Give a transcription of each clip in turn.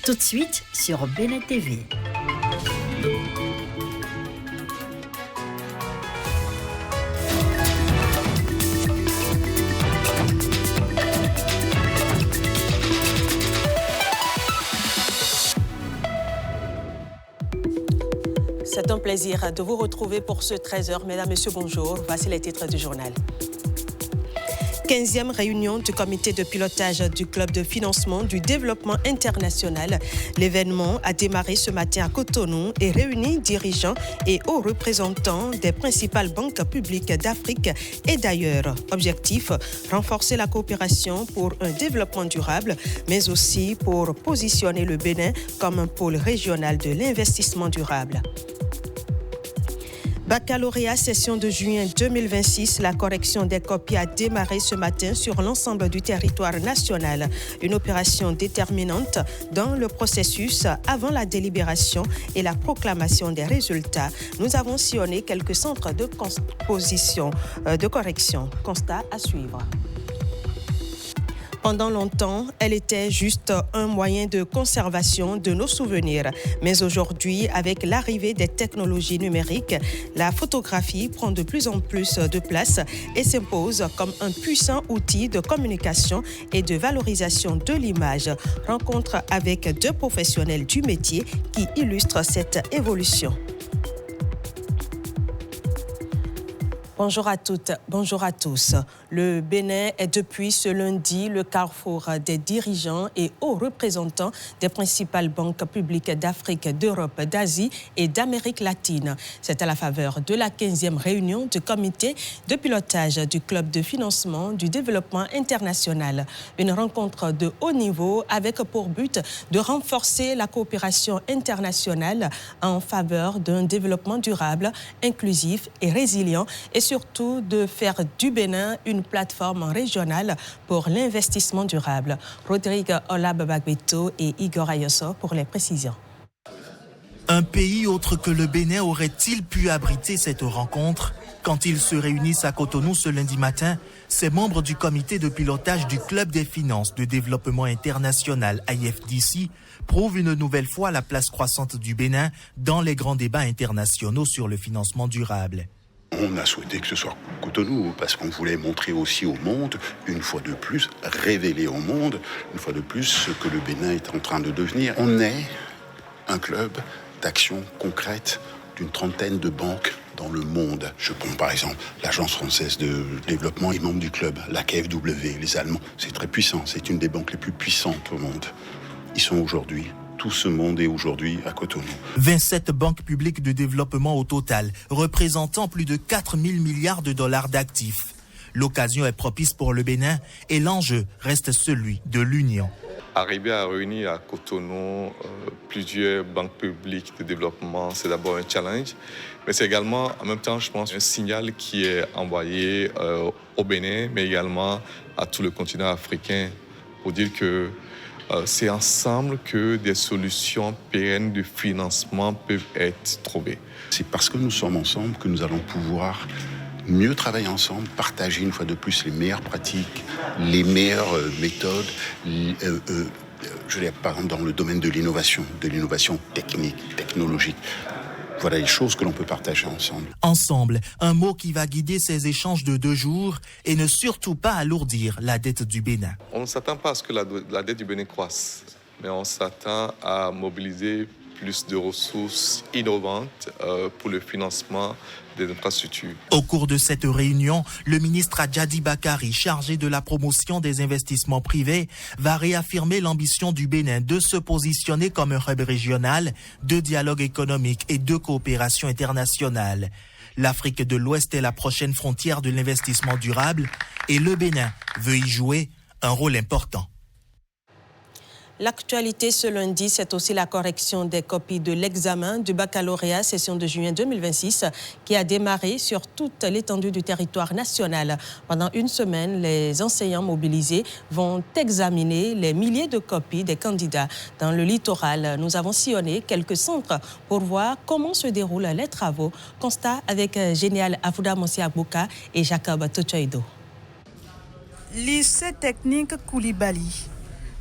Tout de suite sur Bénin TV. C'est un plaisir de vous retrouver pour ce 13h. Mesdames, Messieurs, bonjour. Voici les titres du journal. 15e réunion du comité de pilotage du club de financement du développement international. L'événement a démarré ce matin à Cotonou et réunit dirigeants et hauts représentants des principales banques publiques d'Afrique et d'ailleurs. Objectif, renforcer la coopération pour un développement durable, mais aussi pour positionner le Bénin comme un pôle régional de l'investissement durable. Baccalauréat session de juin 2026, la correction des copies a démarré ce matin sur l'ensemble du territoire national. Une opération déterminante dans le processus avant la délibération et la proclamation des résultats. Nous avons sillonné quelques centres de correction. Constat à suivre. Pendant longtemps, elle était juste un moyen de conservation de nos souvenirs. Mais aujourd'hui, avec l'arrivée des technologies numériques, la photographie prend de plus en plus de place et s'impose comme un puissant outil de communication et de valorisation de l'image. Rencontre avec deux professionnels du métier qui illustrent cette évolution. Bonjour à toutes, bonjour à tous. Le Bénin est depuis ce lundi le carrefour des dirigeants et hauts représentants des principales banques publiques d'Afrique, d'Europe, d'Asie et d'Amérique latine. C'est à la faveur de la 15e réunion du comité de pilotage du club de financement du développement international. Une rencontre de haut niveau avec pour but de renforcer la coopération internationale en faveur d'un développement durable, inclusif et résilient et surtout de faire du Bénin une plateforme régionale pour l'investissement durable. Rodrigue Olababagbeto et Igor Ayoso pour les précisions. Un pays autre que le Bénin aurait-il pu abriter cette rencontre? Quand ils se réunissent à Cotonou ce lundi matin, ces membres du comité de pilotage du Club des finances de développement international IFDC prouvent une nouvelle fois la place croissante du Bénin dans les grands débats internationaux sur le financement durable. On a souhaité que ce soit Cotonou parce qu'on voulait montrer aussi au monde, une fois de plus, révéler au monde, une fois de plus, ce que le Bénin est en train de devenir. On est un club d'action concrète d'une trentaine de banques dans le monde. Je prends par exemple l'Agence française de développement est membre du club, la KfW, les Allemands. C'est très puissant, c'est une des banques les plus puissantes au monde. Ils sont aujourd'hui. Tout ce monde est aujourd'hui à Cotonou. 27 banques publiques de développement au total, représentant plus de 4 000 milliards de dollars d'actifs. L'occasion est propice pour le Bénin et l'enjeu reste celui de l'union. Arriver à réunir à Cotonou plusieurs banques publiques de développement, c'est d'abord un challenge, mais c'est également, en même temps, je pense, un signal qui est envoyé au Bénin, mais également à tout le continent africain pour dire que c'est ensemble que des solutions pérennes de financement peuvent être trouvées. C'est parce que nous sommes ensemble que nous allons pouvoir mieux travailler ensemble, partager une fois de plus les meilleures pratiques, les meilleures méthodes, par exemple dans le domaine de l'innovation technique, technologique. Voilà les choses que l'on peut partager ensemble. Ensemble, un mot qui va guider ces échanges de 2 jours et ne surtout pas alourdir la dette du Bénin. On ne s'attend pas à ce que la dette du Bénin croisse, mais on s'attend à mobiliser plus de ressources innovantes pour le financement des infrastructures. Au cours de cette réunion, le ministre Adjadi Bakari, chargé de la promotion des investissements privés, va réaffirmer l'ambition du Bénin de se positionner comme un hub régional de dialogue économique et de coopération internationale. L'Afrique de l'Ouest est la prochaine frontière de l'investissement durable et le Bénin veut y jouer un rôle important. L'actualité ce lundi, c'est aussi la correction des copies de l'examen du baccalauréat session de juin 2026 qui a démarré sur toute l'étendue du territoire national. Pendant une semaine, les enseignants mobilisés vont examiner les milliers de copies des candidats. Dans le littoral, nous avons sillonné quelques centres pour voir comment se déroulent les travaux. Constat avec Génial Afouda Monsiakbouka et Jacob Tochoido. Lycée technique Koulibaly.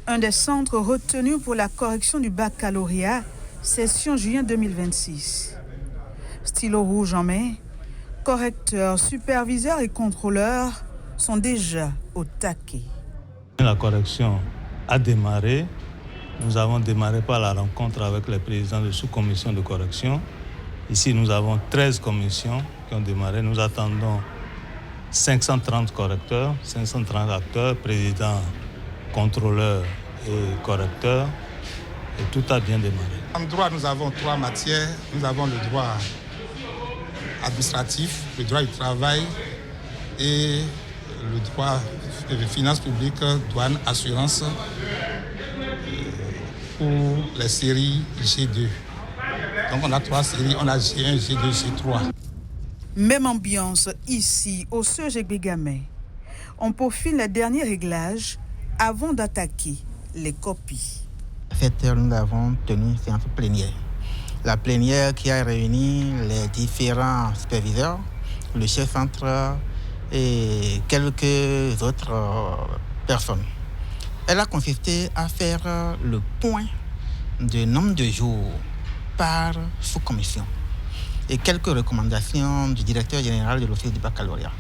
Un des centres retenus pour la correction du baccalauréat, session juin 2026. Stylo rouge en main, correcteurs, superviseurs et contrôleurs sont déjà au taquet. La correction a démarré. Nous avons démarré par la rencontre avec les présidents de sous-commission de correction. Ici, nous avons 13 commissions qui ont démarré. Nous attendons 530 correcteurs, 530 acteurs, présidents, contrôleurs et correcteurs. Et tout a bien démarré. En droit, nous avons 3 matières. Nous avons le droit administratif, le droit du travail et le droit des finances publiques, douane, assurance pour les séries G2. Donc on a 3 séries, on a G1, G2, G3. Même ambiance ici au CEG-Bégamé. On peaufine les derniers réglages avant d'attaquer les copies. À cette heure, nous avons tenu une séance plénière. La plénière qui a réuni les différents superviseurs, le chef centre et quelques autres personnes. Elle a consisté à faire le point du nombre de jours par sous-commission et quelques recommandations du directeur général de l'Office du baccalauréat.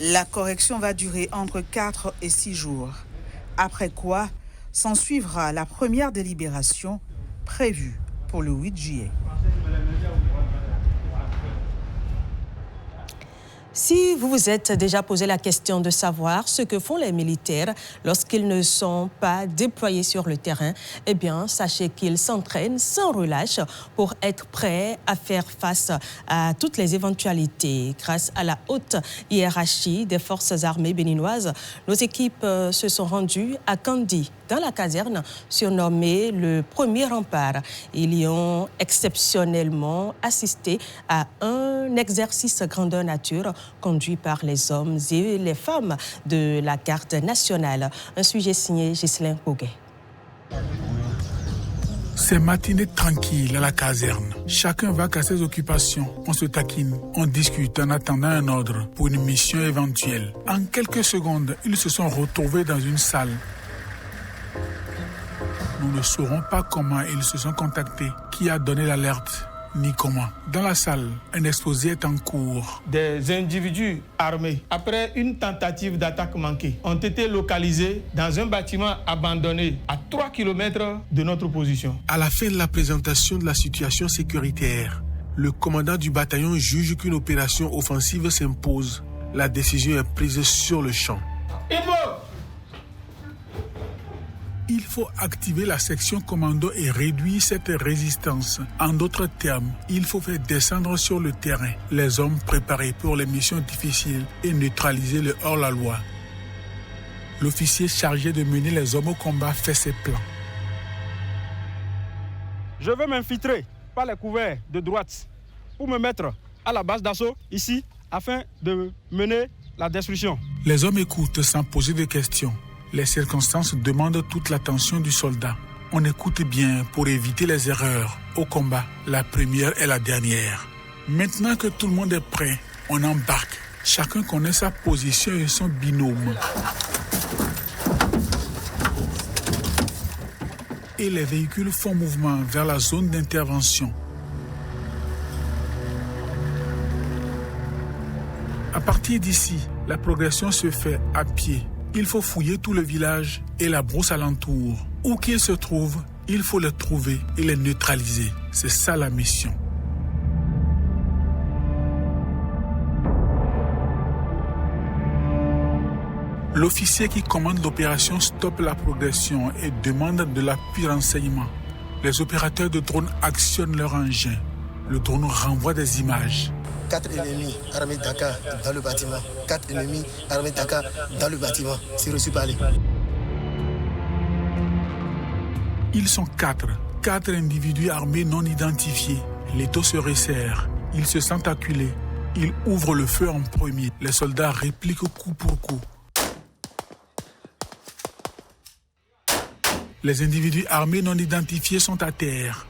La correction va durer entre 4 et 6 jours. Après quoi, s'en suivra la première délibération prévue pour le 8 juillet. Si vous vous êtes déjà posé la question de savoir ce que font les militaires lorsqu'ils ne sont pas déployés sur le terrain, eh bien, sachez qu'ils s'entraînent sans relâche pour être prêts à faire face à toutes les éventualités. Grâce à la haute hiérarchie des forces armées béninoises, nos équipes se sont rendues à Kandi, dans la caserne surnommée le premier rempart. Ils y ont exceptionnellement assisté à un exercice grandeur nature conduit par les hommes et les femmes de la garde nationale. Un sujet signé Ghislain Boguet. C'est matinée tranquille à la caserne. Chacun va à ses occupations. On se taquine, on discute en attendant un ordre pour une mission éventuelle. En quelques secondes, ils se sont retrouvés dans une salle. Nous ne saurons pas comment ils se sont contactés, qui a donné l'alerte, ni comment. Dans la salle, un exposé est en cours. Des individus armés, après une tentative d'attaque manquée, ont été localisés dans un bâtiment abandonné à 3 km de notre position. À la fin de la présentation de la situation sécuritaire, le commandant du bataillon juge qu'une opération offensive s'impose. La décision est prise sur le champ. Il faut activer la section commando et réduire cette résistance. En d'autres termes, il faut faire descendre sur le terrain les hommes préparés pour les missions difficiles et neutraliser le hors-la-loi. L'officier chargé de mener les hommes au combat fait ses plans. Je veux m'infiltrer par les couverts de droite pour me mettre à la base d'assaut ici afin de mener la destruction. Les hommes écoutent sans poser de questions. Les circonstances demandent toute l'attention du soldat. On écoute bien pour éviter les erreurs. Au combat, la première est la dernière. Maintenant que tout le monde est prêt, on embarque. Chacun connaît sa position et son binôme. Et les véhicules font mouvement vers la zone d'intervention. À partir d'ici, la progression se fait à pied. Il faut fouiller tout le village et la brousse alentour. Où qu'ils se trouvent, il faut les trouver et les neutraliser. C'est ça la mission. L'officier qui commande l'opération stoppe la progression et demande de l'appui renseignement. Les opérateurs de drones actionnent leur engin. Le drone renvoie des images. 4 ennemis armés Dakar dans le bâtiment. 4 ennemis armés Dakar dans le bâtiment. C'est reçu par les. Ils sont 4 individus armés non identifiés. L'étau se resserre. Ils se sentent acculés. Ils ouvrent le feu en premier. Les soldats répliquent coup pour coup. Les individus armés non identifiés sont à terre.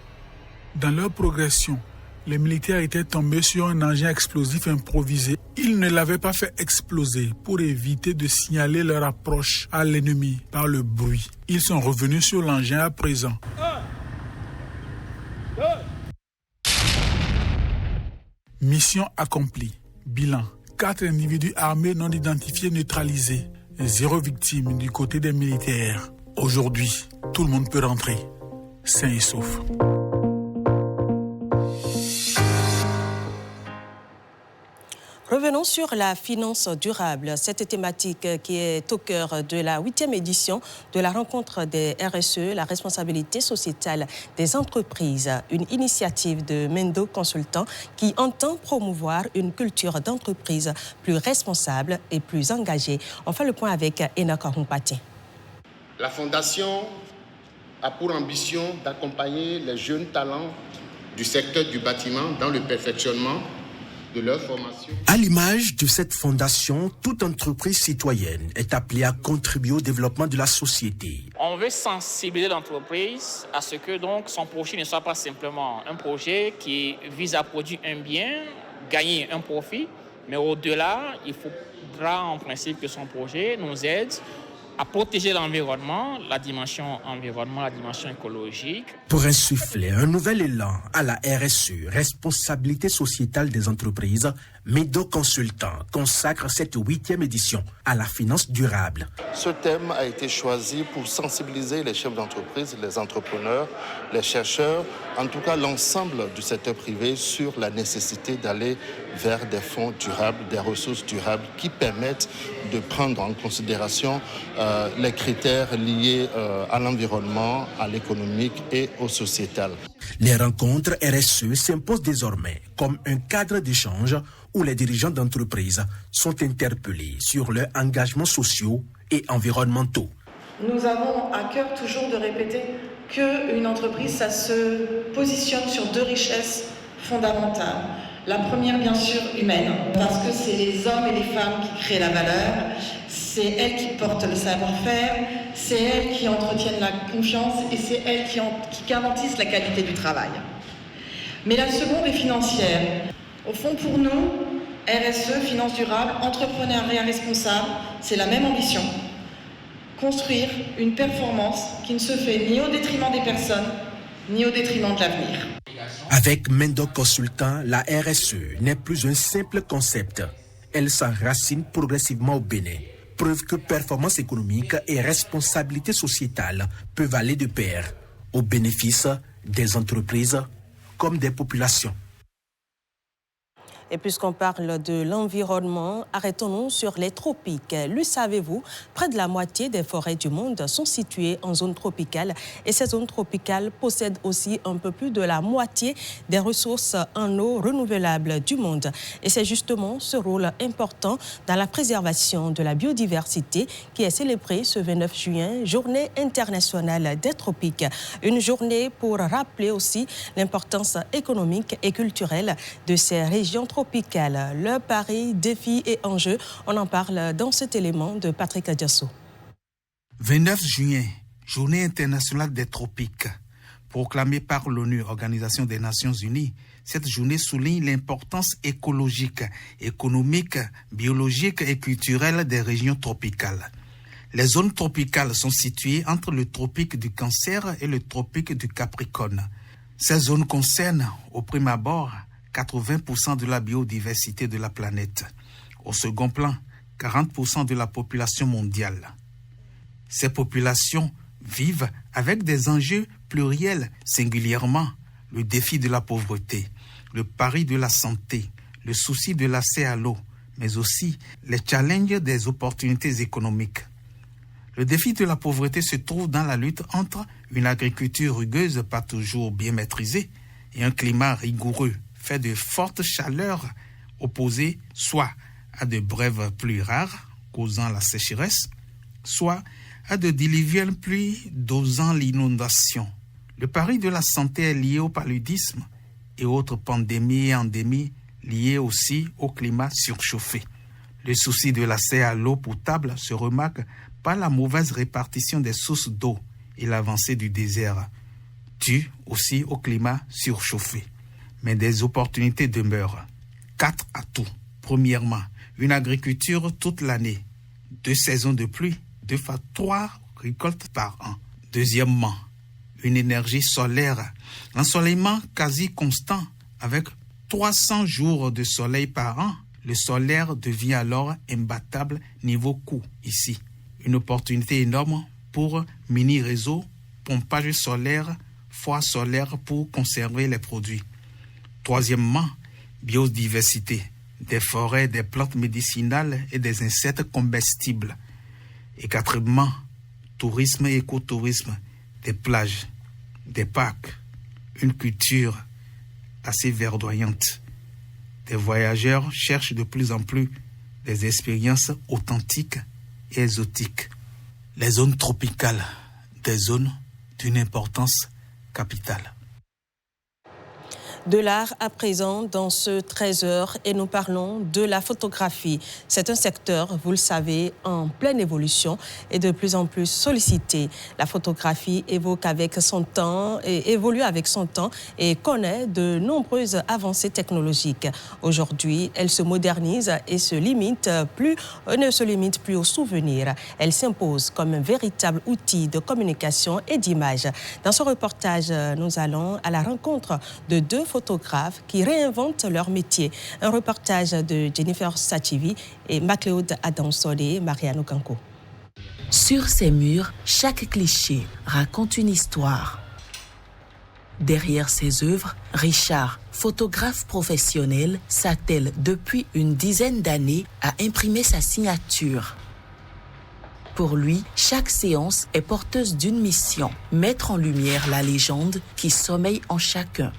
Dans leur progression, Les militaires étaient tombés sur un engin explosif improvisé. Ils ne l'avaient pas fait exploser pour éviter de signaler leur approche à l'ennemi par le bruit. Ils sont revenus sur l'engin à présent. Mission accomplie. Bilan. 4 individus armés non identifiés neutralisés. 0 victime du côté des militaires. Aujourd'hui, tout le monde peut rentrer, sain et sauf. Revenons sur la finance durable, cette thématique qui est au cœur de la 8e édition de la rencontre des RSE, la responsabilité sociétale des entreprises, une initiative de Mendo Consultant qui entend promouvoir une culture d'entreprise plus responsable et plus engagée. On fait le point avec Enoch Humpati. La Fondation a pour ambition d'accompagner les jeunes talents du secteur du bâtiment dans le perfectionnement de leur formation. À l'image de cette fondation, toute entreprise citoyenne est appelée à contribuer au développement de la société. On veut sensibiliser l'entreprise à ce que donc son projet ne soit pas simplement un projet qui vise à produire un bien, gagner un profit, mais au-delà, il faudra en principe que son projet nous aide à protéger l'environnement, la dimension écologique. Pour insuffler un nouvel élan à la RSE, responsabilité sociétale des entreprises, Mendo Consultant consacre cette 8e édition à la finance durable. Ce thème a été choisi pour sensibiliser les chefs d'entreprise, les entrepreneurs, les chercheurs, en tout cas l'ensemble du secteur privé sur la nécessité d'aller vers des fonds durables, des ressources durables qui permettent de prendre en considération les critères liés à l'environnement, à l'économique et au sociétal. Les rencontres RSE s'imposent désormais comme un cadre d'échange où les dirigeants d'entreprises sont interpellés sur leurs engagements sociaux et environnementaux. Nous avons à cœur toujours de répéter qu'une entreprise, ça se positionne sur 2 richesses fondamentales. La première, bien sûr, humaine, parce que c'est les hommes et les femmes qui créent la valeur, c'est elles qui portent le savoir-faire, c'est elles qui entretiennent la confiance et c'est elles qui garantissent la qualité du travail. Mais la seconde est financière. Au fond, pour nous, RSE, finance durable, entrepreneuriat responsable, c'est la même ambition. Construire une performance qui ne se fait ni au détriment des personnes, ni au détriment de l'avenir. Avec Mendo Consultant, la RSE n'est plus un simple concept. Elle s'enracine progressivement au Bénin. Preuve que performance économique et responsabilité sociétale peuvent aller de pair au bénéfice des entreprises comme des populations. Et puisqu'on parle de l'environnement, arrêtons-nous sur les tropiques. Le savez-vous, près de la moitié des forêts du monde sont situées en zone tropicale. Et ces zones tropicales possèdent aussi un peu plus de la moitié des ressources en eau renouvelables du monde. Et c'est justement ce rôle important dans la préservation de la biodiversité qui est célébrée ce 29 juin, Journée internationale des tropiques. Une journée pour rappeler aussi l'importance économique et culturelle de ces régions tropicales. Le pari, défis et enjeux, on en parle dans cet élément de Patrick Adiasso. 29 juin, Journée internationale des tropiques. Proclamée par l'ONU, Organisation des Nations Unies, cette journée souligne l'importance écologique, économique, biologique et culturelle des régions tropicales. Les zones tropicales sont situées entre le tropique du Cancer et le tropique du Capricorne. Ces zones concernent, au prime abord, 80% de la biodiversité de la planète. Au second plan, 40% de la population mondiale. Ces populations vivent avec des enjeux pluriels, singulièrement le défi de la pauvreté, le pari de la santé, le souci de l'accès à l'eau, mais aussi les challenges des opportunités économiques. Le défi de la pauvreté se trouve dans la lutte entre une agriculture rugueuse pas toujours bien maîtrisée et un climat rigoureux, fait de fortes chaleurs opposées soit à de brèves pluies rares causant la sécheresse, soit à de diluviennes pluies dosant l'inondation. Le pari de la santé est lié au paludisme et autres pandémies et endémies liées aussi au climat surchauffé. Le souci de l'accès à l'eau potable se remarque par la mauvaise répartition des sources d'eau et l'avancée du désert, due aussi au climat surchauffé. mais des opportunités demeurent. 4 atouts. Premièrement, une agriculture toute l'année. 2 saisons de pluie, 2 fois 3 récoltes par an. Deuxièmement, une énergie solaire. L'ensoleillement quasi constant avec 300 jours de soleil par an. Le solaire devient alors imbattable niveau coût ici. Une opportunité énorme pour mini-réseau, pompage solaire, foire solaire pour conserver les produits. Troisièmement, biodiversité. Des forêts, des plantes médicinales et des insectes comestibles. Et quatrièmement, tourisme et écotourisme, des plages, des parcs, une culture assez verdoyante. Des voyageurs cherchent de plus en plus des expériences authentiques et exotiques. Les zones tropicales, des zones d'une importance capitale. De l'art à présent dans ce 13h et nous parlons de la photographie. C'est un secteur, vous le savez, en pleine évolution et de plus en plus sollicité. La photographie évolue avec son temps et connaît de nombreuses avancées technologiques. Aujourd'hui, elle se modernise et ne se limite plus aux souvenirs. Elle s'impose comme un véritable outil de communication et d'image. Dans ce reportage, nous allons à la rencontre de 2 photographes qui réinventent leur métier. Un reportage de Jennifer Sachivi et Macléod Adansole et Mariano Kanko. Sur ces murs, chaque cliché raconte une histoire. Derrière ses œuvres, Richard, photographe professionnel, s'attelle depuis une dizaine d'années à imprimer sa signature. Pour lui, chaque séance est porteuse d'une mission, mettre en lumière la légende qui sommeille en chacun.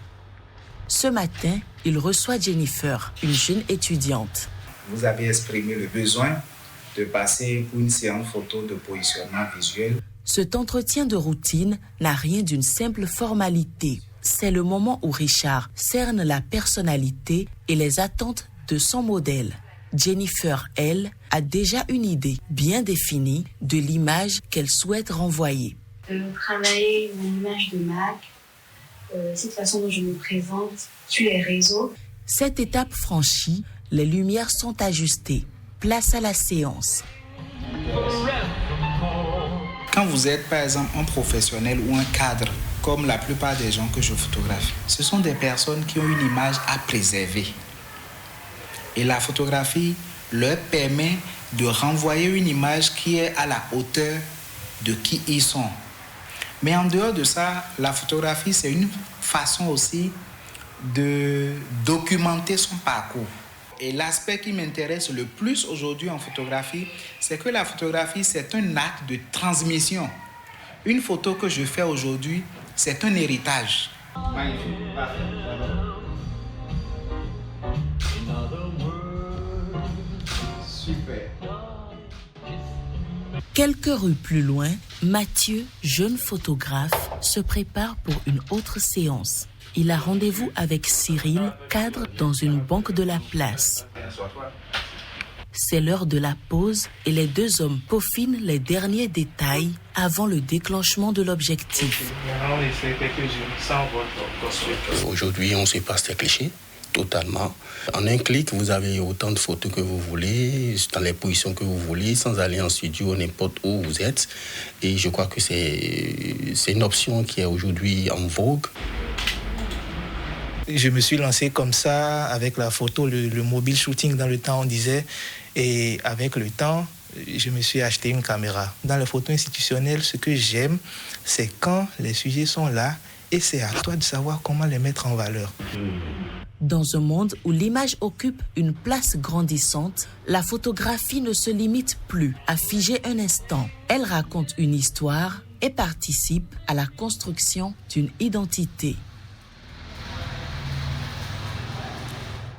Ce matin, il reçoit Jennifer, une jeune étudiante. Vous avez exprimé le besoin de passer pour une séance photo de positionnement visuel. Cet entretien de routine n'a rien d'une simple formalité. C'est le moment où Richard cerne la personnalité et les attentes de son modèle. Jennifer, elle, a déjà une idée bien définie de l'image qu'elle souhaite renvoyer. Travailler mon image de marque, cette façon dont je me présente sur les réseaux. Cette étape franchie, les lumières sont ajustées. Place à la séance. Quand vous êtes par exemple un professionnel ou un cadre, comme la plupart des gens que je photographie, ce sont des personnes qui ont une image à préserver. Et la photographie leur permet de renvoyer une image qui est à la hauteur de qui ils sont. Mais en dehors de ça, la photographie, c'est une façon aussi de documenter son parcours. Et l'aspect qui m'intéresse le plus aujourd'hui en photographie, c'est que la photographie, c'est un acte de transmission. Une photo que je fais aujourd'hui, c'est un héritage. Magnifique, parfait. Super. Quelques rues plus loin, Mathieu, jeune photographe, se prépare pour une autre séance. Il a rendez-vous avec Cyril, cadre dans une banque de la place. C'est l'heure de la pause et les 2 hommes peaufinent les derniers détails avant le déclenchement de l'objectif. Aujourd'hui, on se passe des clichés. Totalement. En un clic, vous avez autant de photos que vous voulez, dans les positions que vous voulez, sans aller en studio, n'importe où vous êtes. Et je crois que c'est une option qui est aujourd'hui en vogue. Je me suis lancé comme ça, avec la photo, le mobile shooting dans le temps, on disait. Et avec le temps, je me suis acheté une caméra. Dans les photos institutionnelles, ce que j'aime, c'est quand les sujets sont là et c'est à toi de savoir comment les mettre en valeur. Dans un monde où l'image occupe une place grandissante, la photographie ne se limite plus à figer un instant. Elle raconte une histoire et participe à la construction d'une identité.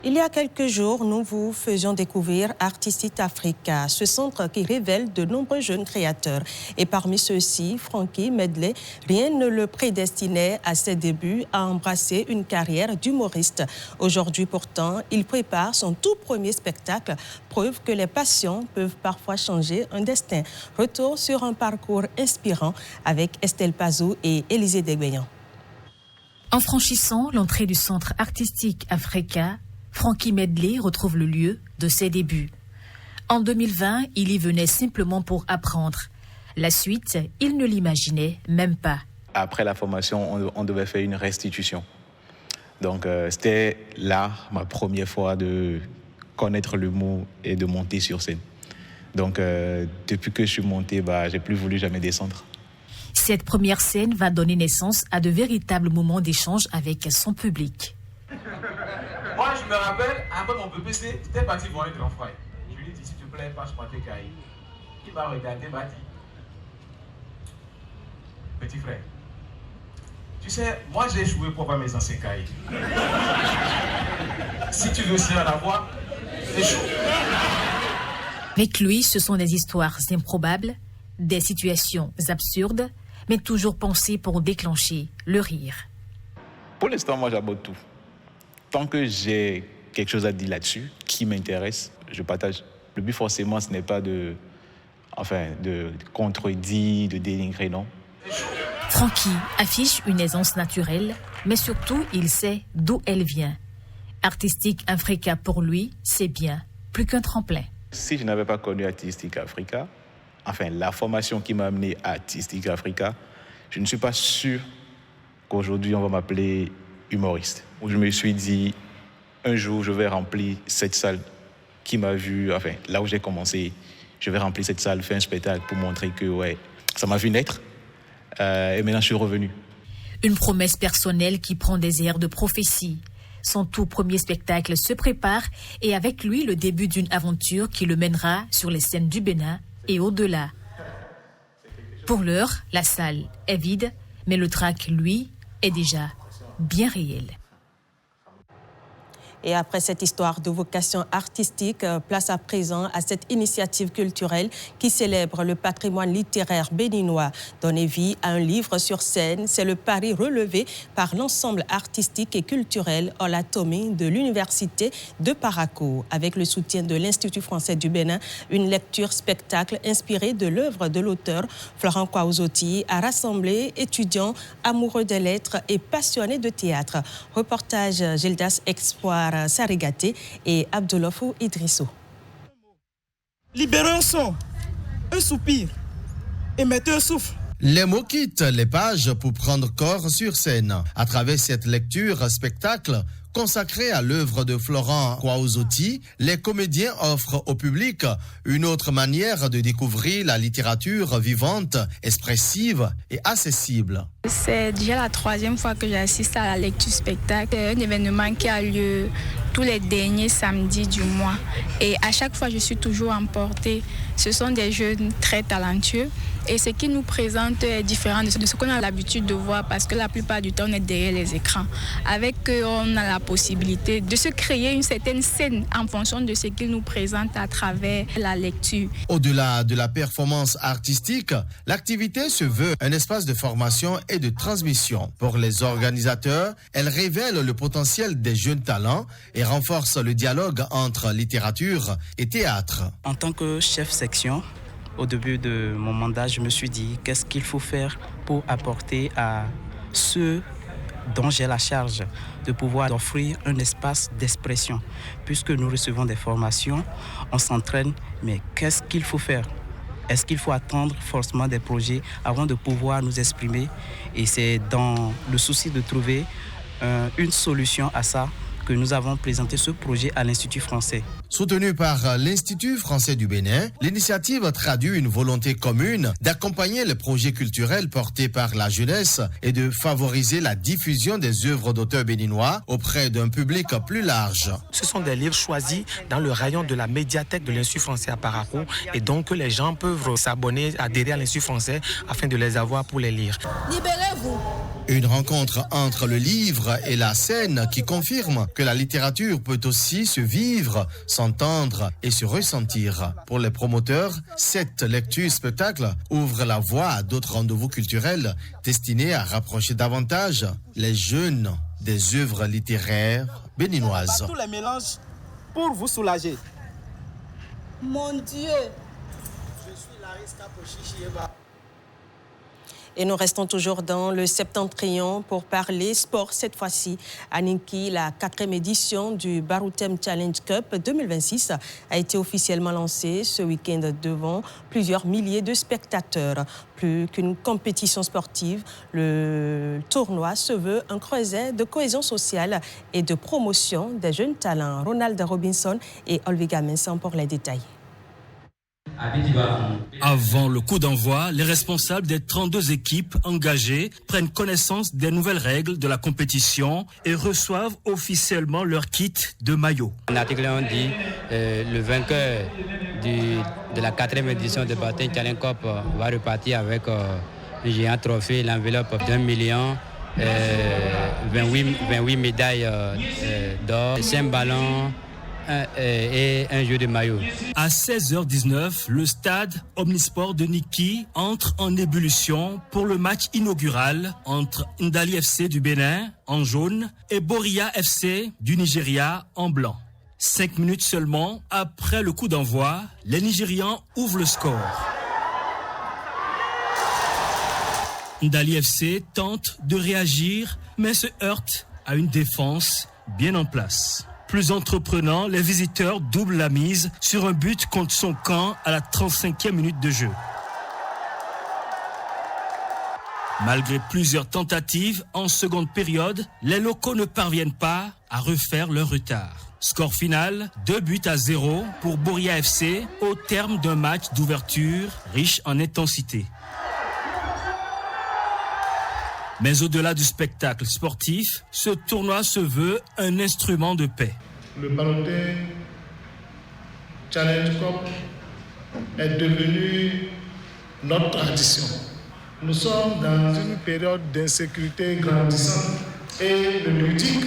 Il y a quelques jours, nous vous faisions découvrir Artistic Africa, ce centre qui révèle de nombreux jeunes créateurs. Et parmi ceux-ci, Frankie Medley, rien ne le prédestinait à ses débuts à embrasser une carrière d'humoriste. Aujourd'hui pourtant, il prépare son tout premier spectacle, preuve que les passions peuvent parfois changer un destin. Retour sur un parcours inspirant avec Estelle Pazou et Élisée Desgueillans. En franchissant l'entrée du centre artistique Africa, Frankie Medley retrouve le lieu de ses débuts. En 2020, il y venait simplement pour apprendre. La suite, il ne l'imaginait même pas. Après la formation, on devait faire une restitution. Donc c'était là ma première fois de connaître le mot et de monter sur scène. Donc depuis que je suis monté, j'ai plus voulu jamais descendre. Cette première scène va donner naissance à de véritables moments d'échange avec son public. Moi, je me rappelle, après mon PPC, j'étais parti voir un grand frère. Je lui ai dit, s'il te plaît, passe-moi tes cahiers. Il m'a regardé, m'a dit, petit frère, tu sais, moi j'ai joué pour avoir mes anciens cahiers. Si tu veux aussi en avoir, c'est chaud. Avec lui, ce sont des histoires improbables, des situations absurdes, mais toujours pensées pour déclencher le rire. Pour l'instant, moi j'aborde tout. Tant que j'ai quelque chose à dire là-dessus, qui m'intéresse, je partage. Le but forcément, ce n'est pas de contredire, de dénigrer, non. Frankie affiche une aisance naturelle, mais surtout, il sait d'où elle vient. Artistique Africa, pour lui, c'est bien, plus qu'un tremplin. Si je n'avais pas connu Artistique Africa, la formation qui m'a amené à Artistique Africa, je ne suis pas sûr qu'aujourd'hui on va m'appeler humoriste. Où je me suis dit, un jour je vais remplir cette salle qui m'a vu, là où j'ai commencé, je vais remplir cette salle, faire un spectacle pour montrer que ça m'a vu naître. Et maintenant je suis revenu. Une promesse personnelle qui prend des airs de prophétie. Son tout premier spectacle se prépare et avec lui le début d'une aventure qui le mènera sur les scènes du Bénin et au-delà. Pour l'heure, la salle est vide, mais le trac, lui, est déjà bien réel. Et après cette histoire de vocation artistique, place à présent à cette initiative culturelle qui célèbre le patrimoine littéraire béninois. Donner vie à un livre sur scène, c'est le pari relevé par l'ensemble artistique et culturel Olatomé de l'Université de Parakou. Avec le soutien de l'Institut français du Bénin, une lecture-spectacle inspirée de l'œuvre de l'auteur Florent Kwaozoti a rassemblé étudiants amoureux des lettres et passionnés de théâtre. Reportage Gildas Espoir Sarigaté et Abdoulofou Idrissou. Libérez un son, un soupir et mettez un souffle. Les mots quittent les pages pour prendre corps sur scène. À travers cette lecture-spectacle consacrée à l'œuvre de Florent Kwaozoti, les comédiens offrent au public une autre manière de découvrir la littérature vivante, expressive et accessible. C'est déjà la 3e fois que j'assiste à la lecture-spectacle. C'est un événement qui a lieu tous les derniers samedis du mois. Et à chaque fois, je suis toujours emportée. Ce sont des jeunes très talentueux. Et ce qu'ils nous présentent est différent de ce qu'on a l'habitude de voir parce que la plupart du temps, on est derrière les écrans. Avec eux, on a la possibilité de se créer une certaine scène en fonction de ce qu'ils nous présentent à travers la lecture. Au-delà de la performance artistique, l'activité se veut un espace de formation et de transmission. Pour les organisateurs, elle révèle le potentiel des jeunes talents et renforce le dialogue entre littérature et théâtre. En tant que chef section, au début de mon mandat, je me suis dit qu'est-ce qu'il faut faire pour apporter à ceux dont j'ai la charge de pouvoir offrir un espace d'expression. Puisque nous recevons des formations, on s'entraîne, mais qu'est-ce qu'il faut faire ? Est-ce qu'il faut attendre forcément des projets avant de pouvoir nous exprimer ? Et c'est dans le souci de trouver une solution à ça que nous avons présenté ce projet à l'Institut français. Soutenu par l'Institut français du Bénin, l'initiative traduit une volonté commune d'accompagner les projets culturels portés par la jeunesse et de favoriser la diffusion des œuvres d'auteurs béninois auprès d'un public plus large. Ce sont des livres choisis dans le rayon de la médiathèque de l'Institut français à Parakou et donc les gens peuvent s'abonner, adhérer à l'Institut français afin de les avoir pour les lire. Libérez-vous! Une rencontre entre le livre et la scène qui confirme que la littérature peut aussi se vivre, s'entendre et se ressentir. Pour les promoteurs, cette lecture-spectacle ouvre la voie à d'autres rendez-vous culturels destinés à rapprocher davantage les jeunes des œuvres littéraires béninoises. Tous les mélanges pour vous soulager. Mon Dieu! Je suis Laris Capochichieba. Et nous restons toujours dans le septentrion pour parler sport. Cette fois-ci, à Ninki, la 4e édition du Baroutem Challenge Cup 2026 a été officiellement lancée ce week-end devant plusieurs milliers de spectateurs. Plus qu'une compétition sportive, le tournoi se veut un creuset de cohésion sociale et de promotion des jeunes talents. Ronald Robinson et Olviga Mensan pour les détails. Avant le coup d'envoi, les responsables des 32 équipes engagées prennent connaissance des nouvelles règles de la compétition et reçoivent officiellement leur kit de maillot. L'article 1 dit le vainqueur de la 4e édition de Baroutem Challenge Cup va repartir avec un géant trophée, l'enveloppe d'1 million, 28 médailles d'or, 5 ballons et un jeu de maillot. À 16h19, le stade Omnisport de Niki entre en ébullition pour le match inaugural entre Ndali FC du Bénin en jaune et Boria FC du Nigeria en blanc. 5 minutes seulement après le coup d'envoi, les Nigérians ouvrent le score. Ndali FC tente de réagir mais se heurte à une défense bien en place. Plus entreprenant, les visiteurs doublent la mise sur un but contre son camp à la 35e minute de jeu. Malgré plusieurs tentatives en seconde période, les locaux ne parviennent pas à refaire leur retard. Score final, 2-0 pour Boria FC au terme d'un match d'ouverture riche en intensité. Mais au-delà du spectacle sportif, ce tournoi se veut un instrument de paix. Le Baroutem Challenge Cup est devenu notre tradition. Nous sommes dans une période d'insécurité grandissante et le ludique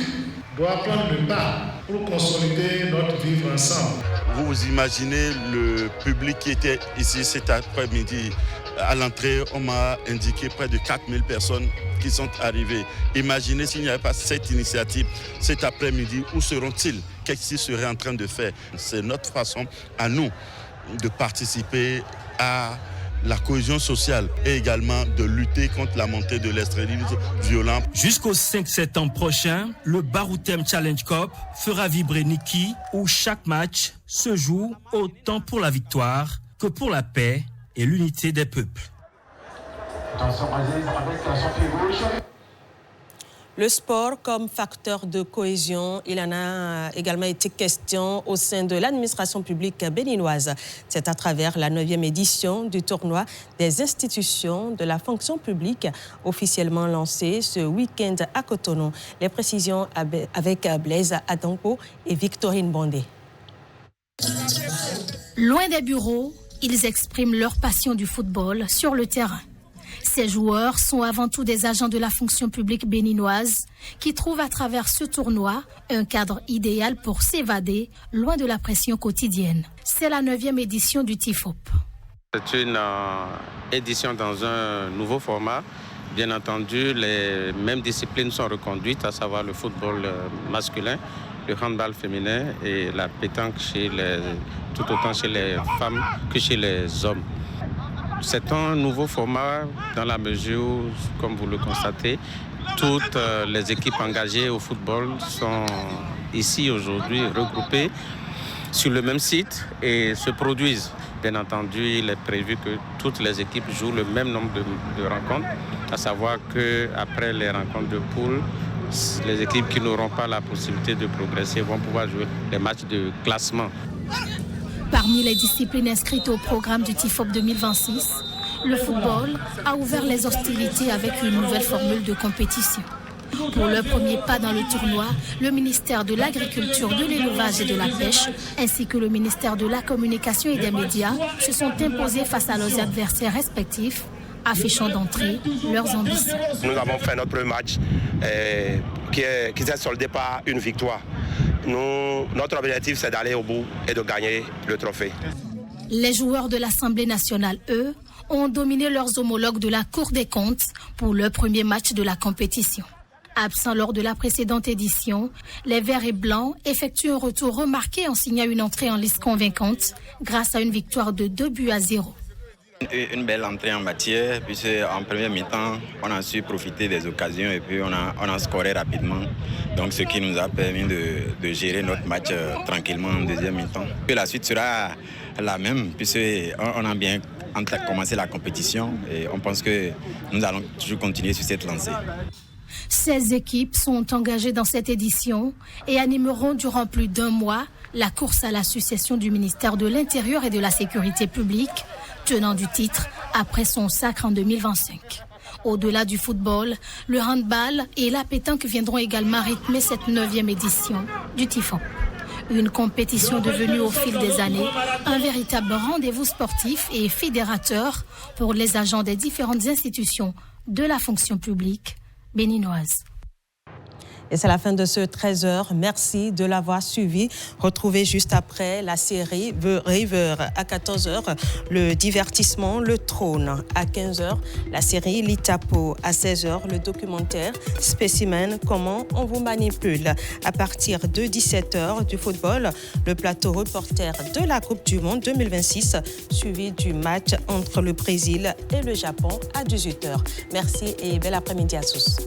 doit prendre le pas pour consolider notre vivre ensemble. Vous imaginez le public qui était ici cet après-midi. À l'entrée, on m'a indiqué près de 4000 personnes qui sont arrivées. Imaginez s'il n'y avait pas cette initiative cet après-midi, où seront-ils? Qu'est-ce qu'ils seraient en train de faire? C'est notre façon à nous de participer à la cohésion sociale et également de lutter contre la montée de l'extrémisme violent. Jusqu'au 5 septembre prochain, le Baroutem Challenge Cup fera vibrer Niki, où chaque match se joue autant pour la victoire que pour la paix et l'unité des peuples. Le sport comme facteur de cohésion, il en a également été question au sein de l'administration publique béninoise. C'est à travers la 9e édition du tournoi des institutions de la fonction publique, officiellement lancé ce week-end à Cotonou. Les précisions avec Blaise Adampo et Victorine Bondé. Loin des bureaux, ils expriment leur passion du football sur le terrain. Ces joueurs sont avant tout des agents de la fonction publique béninoise qui trouvent à travers ce tournoi un cadre idéal pour s'évader loin de la pression quotidienne. C'est la 9e édition du TIFOP. C'est une édition dans un nouveau format. Bien entendu, les mêmes disciplines sont reconduites, à savoir le football masculin, le handball féminin et la pétanque tout autant chez les femmes que chez les hommes. C'est un nouveau format dans la mesure où, comme vous le constatez, toutes les équipes engagées au football sont ici aujourd'hui regroupées sur le même site et se produisent. Bien entendu, il est prévu que toutes les équipes jouent le même nombre de rencontres, à savoir qu'après les rencontres de poule, les équipes qui n'auront pas la possibilité de progresser vont pouvoir jouer les matchs de classement. Parmi les disciplines inscrites au programme du TIFOP 2026, le football a ouvert les hostilités avec une nouvelle formule de compétition. Pour le premier pas dans le tournoi, le ministère de l'Agriculture, de l'Élevage et de la Pêche, ainsi que le ministère de la Communication et des Médias, se sont imposés face à leurs adversaires respectifs, affichant d'entrée leurs ambitions. Nous avons fait notre match qui s'est soldé par une victoire. Notre objectif, c'est d'aller au bout et de gagner le trophée. Les joueurs de l'Assemblée nationale, eux, ont dominé leurs homologues de la Cour des comptes pour le premier match de la compétition. Absents lors de la précédente édition, les Verts et Blancs effectuent un retour remarqué en signant une entrée en lice convaincante grâce à une victoire de 2-0. Une belle entrée en matière, puisque en première mi-temps, on a su profiter des occasions et puis on a scoré rapidement. Donc ce qui nous a permis de gérer notre match tranquillement en deuxième mi-temps. Et la suite sera la même, puisqu'on a bien commencé la compétition et on pense que nous allons toujours continuer sur cette lancée. 16 équipes sont engagées dans cette édition et animeront durant plus d'1 mois la course à l'association du ministère de l'Intérieur et de la Sécurité publique, tenant du titre après son sacre en 2025. Au-delà du football, le handball et la pétanque viendront également rythmer cette 9e édition du TIFOP. Une compétition devenue au fil des années un véritable rendez-vous sportif et fédérateur pour les agents des différentes institutions de la fonction publique béninoise. Et c'est la fin de ce 13h. Merci de l'avoir suivi. Retrouvez juste après la série The River à 14h, le divertissement Le Trône à 15h, la série L'Itapo à 16h, le documentaire Spécimen, comment on vous manipule. À partir de 17h du football, le plateau reporter de la Coupe du Monde 2026, suivi du match entre le Brésil et le Japon à 18h. Merci et bel après-midi à tous.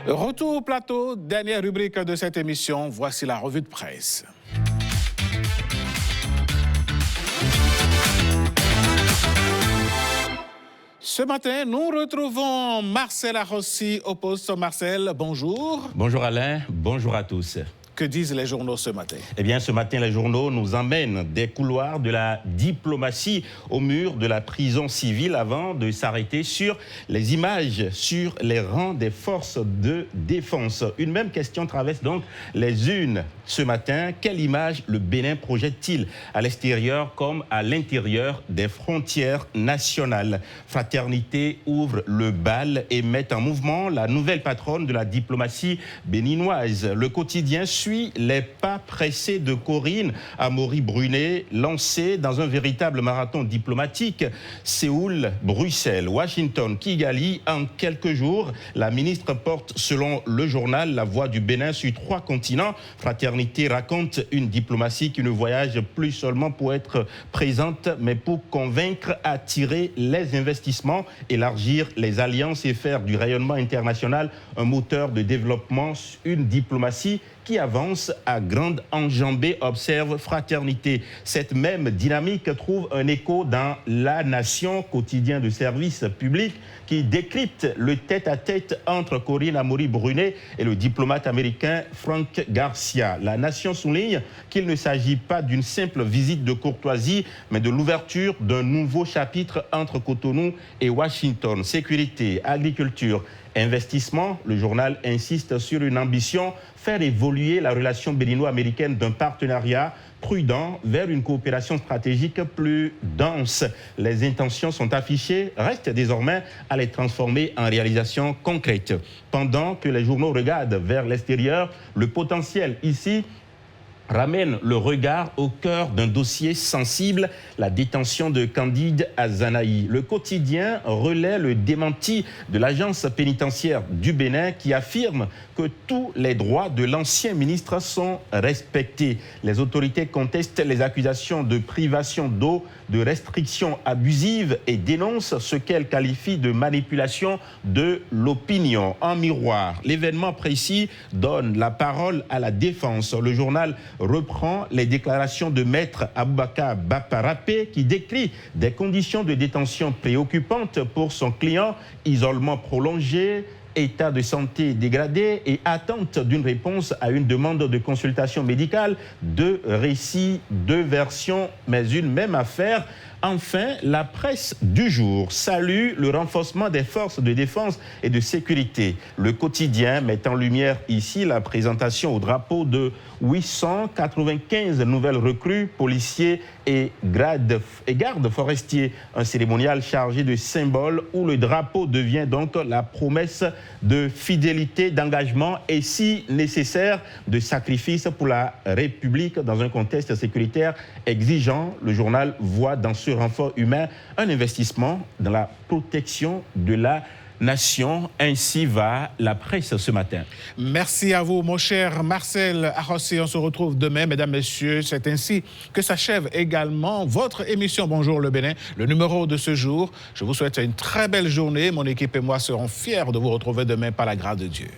Retour au plateau, dernière rubrique de cette émission. Voici la revue de presse. Ce matin, nous retrouvons Marcel Arrossi au poste. Marcel, bonjour. Bonjour Alain, bonjour à tous. Que disent les journaux ce matin? Eh bien, ce matin, les journaux nous emmènent des couloirs de la diplomatie au mur de la prison civile avant de s'arrêter sur les images sur les rangs des forces de défense. Une même question traverse donc les unes ce matin. Quelle image le Bénin projette-t-il à l'extérieur comme à l'intérieur des frontières nationales? Fraternité ouvre le bal et met en mouvement la nouvelle patronne de la diplomatie béninoise. Le quotidien suit les pas pressés de Corinne Amaury-Brunet, lancée dans un véritable marathon diplomatique. Séoul, Bruxelles, Washington, Kigali. En quelques jours, la ministre porte, selon le journal, la voix du Bénin sur 3 continents. Fraternité raconte une diplomatie qui ne voyage plus seulement pour être présente, mais pour convaincre, attirer les investissements, élargir les alliances et faire du rayonnement international un moteur de développement. Une diplomatie qui avance à grande enjambée, observe Fraternité. Cette même dynamique trouve un écho dans La Nation, quotidien de service public, qui décrypte le tête-à-tête entre Corinne Amaury-Brunet et le diplomate américain Frank Garcia. La Nation souligne qu'il ne s'agit pas d'une simple visite de courtoisie, mais de l'ouverture d'un nouveau chapitre entre Cotonou et Washington. Sécurité, agriculture, investissement, le journal insiste sur une ambition, faire évoluer la relation bénino-américaine d'un partenariat prudent vers une coopération stratégique plus dense. Les intentions sont affichées, reste désormais à les transformer en réalisation concrète. Pendant que les journaux regardent vers l'extérieur, le potentiel ici ramène le regard au cœur d'un dossier sensible, la détention de Candide Azanaï. Le quotidien relaie le démenti de l'agence pénitentiaire du Bénin qui affirme que tous les droits de l'ancien ministre sont respectés. Les autorités contestent les accusations de privation d'eau, de restrictions abusives et dénoncent ce qu'elles qualifient de manipulation de l'opinion. En miroir, l'événement précis donne la parole à la défense. Le journal reprend les déclarations de maître Aboubakar Baparapé qui décrit des conditions de détention préoccupantes pour son client, isolement prolongé, état de santé dégradé et attente d'une réponse à une demande de consultation médicale. 2 récits, 2 versions, mais une même affaire. Enfin, la presse du jour salue le renforcement des forces de défense et de sécurité. Le quotidien met en lumière ici la présentation au drapeau de 895 nouvelles recrues, policiers et gardes forestiers. Un cérémonial chargé de symboles où le drapeau devient donc la promesse de fidélité, d'engagement et, si nécessaire, de sacrifice pour la République dans un contexte sécuritaire exigeant. Le journal voit dans ce renfort humain un investissement dans la protection de la nation. Ainsi va la presse ce matin. Merci à vous, mon cher Marcel Arrossi. On se retrouve demain, mesdames, messieurs. C'est ainsi que s'achève également votre émission Bonjour le Bénin, le numéro de ce jour. Je vous souhaite une très belle journée. Mon équipe et moi serons fiers de vous retrouver demain par la grâce de Dieu.